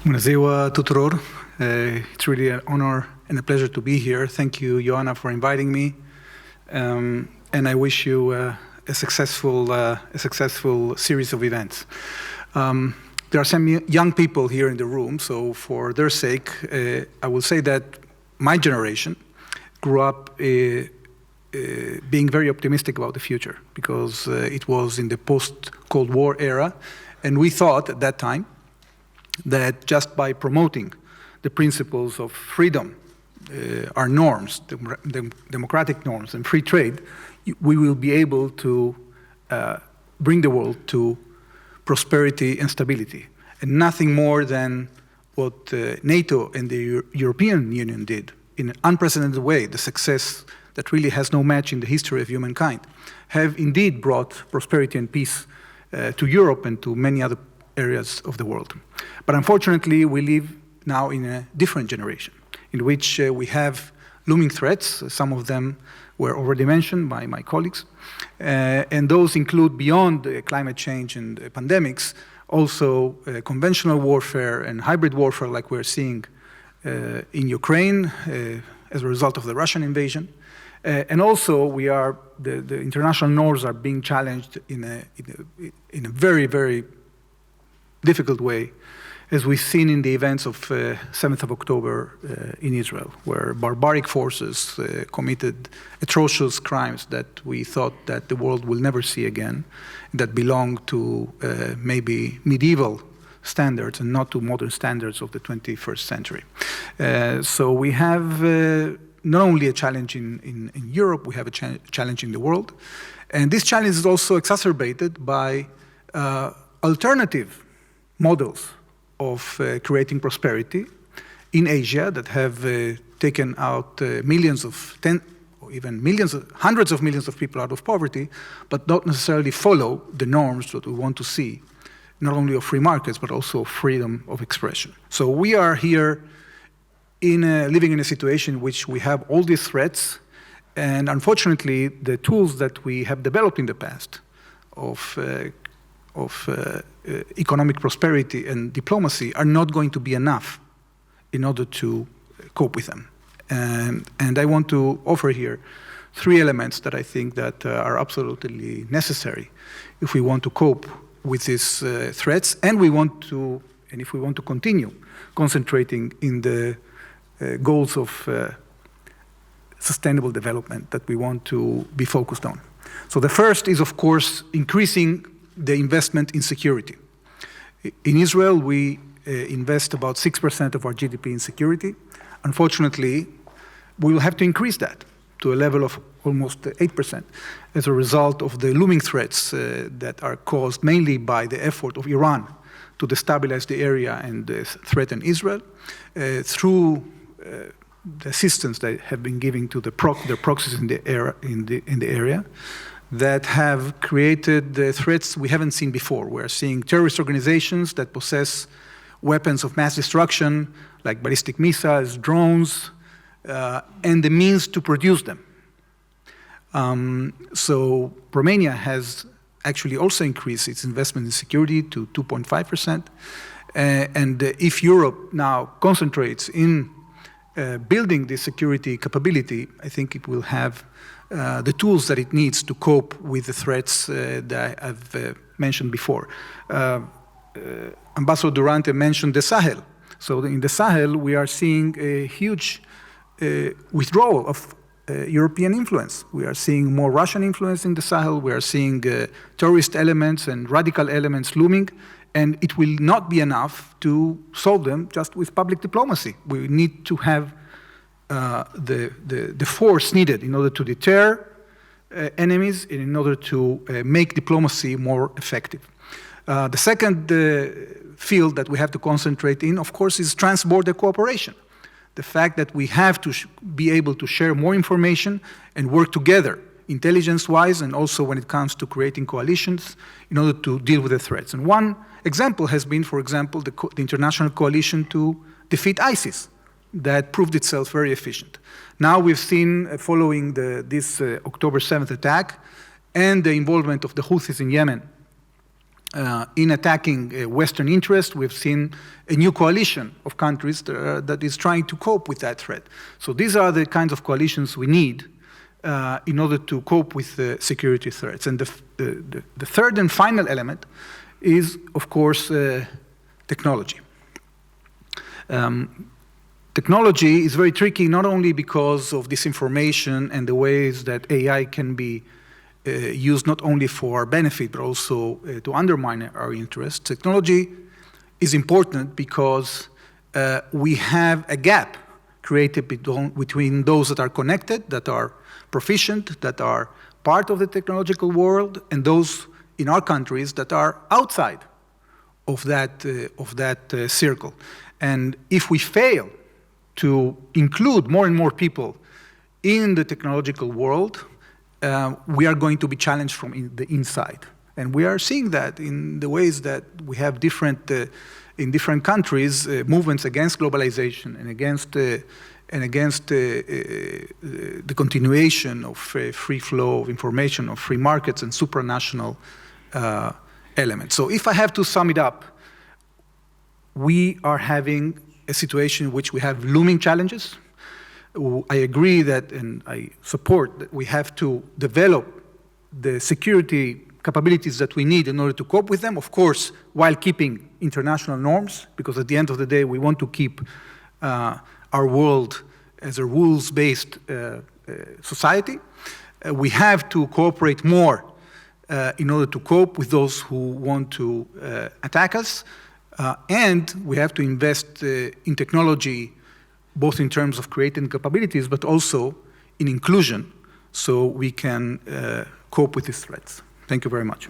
Bună ziua tuturor. It's really an honor and a pleasure to be here. Thank you, Ioana, for inviting me. And I wish you a successful series of events. There are some young people here in the room, so for their sake, I will say that my generation grew up being very optimistic about the future, because it was in the post-Cold War era, and we thought at that time that just by promoting the principles of freedom, our norms, democratic norms and free trade, we will be able to bring the world to prosperity and stability. And nothing more than what NATO and the European Union did in an unprecedented way, the success that really has no match in the history of humankind, have indeed brought prosperity and peace to Europe and to many other areas of the world. But unfortunately, we live now in a different generation, in which we have looming threats. Some of them were already mentioned by my colleagues. And those include, beyond climate change and pandemics, also conventional warfare and hybrid warfare, like we're seeing in Ukraine as a result of the Russian invasion. And also, the international norms are being challenged in a very, very difficult way, as we've seen in the events of 7th of October in Israel, where barbaric forces committed atrocious crimes that we thought that the world will never see again, that belong to maybe medieval standards and not to modern standards of the 21st century. So we have not only a challenge in Europe, we have a challenge in the world. And this challenge is also exacerbated by alternative models of creating prosperity in Asia that have taken out hundreds of millions of people out of poverty, but not necessarily follow the norms that we want to see, not only of free markets, but also of freedom of expression. So we are here living in a situation in which we have all these threats, and unfortunately, the tools that we have developed in the past of economic prosperity and diplomacy are not going to be enough in order to cope with them. And I want to offer here three elements that I think that are absolutely necessary if we want to cope with these threats, and if we want to continue concentrating in the goals of sustainable development that we want to be focused on. So the first is, of course, increasing the investment in security. In Israel, we invest about 6% of our GDP in security. Unfortunately, we will have to increase that to a level of almost 8% as a result of the looming threats that are caused mainly by the effort of Iran to destabilize the area and threaten Israel through the assistance they have been giving to their proxies in the area, that have created the threats we haven't seen before. We're seeing terrorist organizations that possess weapons of mass destruction, like ballistic missiles, drones, and the means to produce them. So Romania has actually also increased its investment in security to 2.5%. And if Europe now concentrates in building this security capability, I think it will have the tools that it needs to cope with the threats that I've mentioned before. Ambassador Durante mentioned the Sahel. So in the Sahel, we are seeing a huge withdrawal of European influence. We are seeing more Russian influence in the Sahel. We are seeing terrorist elements and radical elements looming, and it will not be enough to solve them just with public diplomacy. We need to have the force needed in order to deter enemies and in order to make diplomacy more effective. The second field that we have to concentrate in, of course, is trans-border cooperation. The fact that we have to be able to share more information and work together, intelligence-wise, and also when it comes to creating coalitions in order to deal with the threats. And one example has been, for example, the international coalition to defeat ISIS, that proved itself very efficient. Now we've seen, following this October 7th attack and the involvement of the Houthis in Yemen in attacking Western interests, we've seen a new coalition of countries that is trying to cope with that threat. So these are the kinds of coalitions we need in order to cope with the security threats. And the third and final element is, of course, technology. Technology is very tricky, not only because of disinformation and the ways that AI can be used not only for our benefit, but also to undermine our interests. Technology is important because we have a gap created between those that are connected, that are proficient, that are part of the technological world, and those in our countries that are outside of that circle. And if we fail to include more and more people in the technological world, we are going to be challenged from the inside. And we are seeing that in the ways that we have different, in different countries, movements against globalization and against the continuation of free flow of information, of free markets and supranational elements. So if I have to sum it up, we are having a situation in which we have looming challenges. I agree that, and I support that we have to develop the security capabilities that we need in order to cope with them, of course, while keeping international norms, because at the end of the day, we want to keep our world as a rules-based society. We have to cooperate more in order to cope with those who want to attack us. And we have to invest in technology, both in terms of creating capabilities, but also in inclusion, so we can cope with these threats. Thank you very much.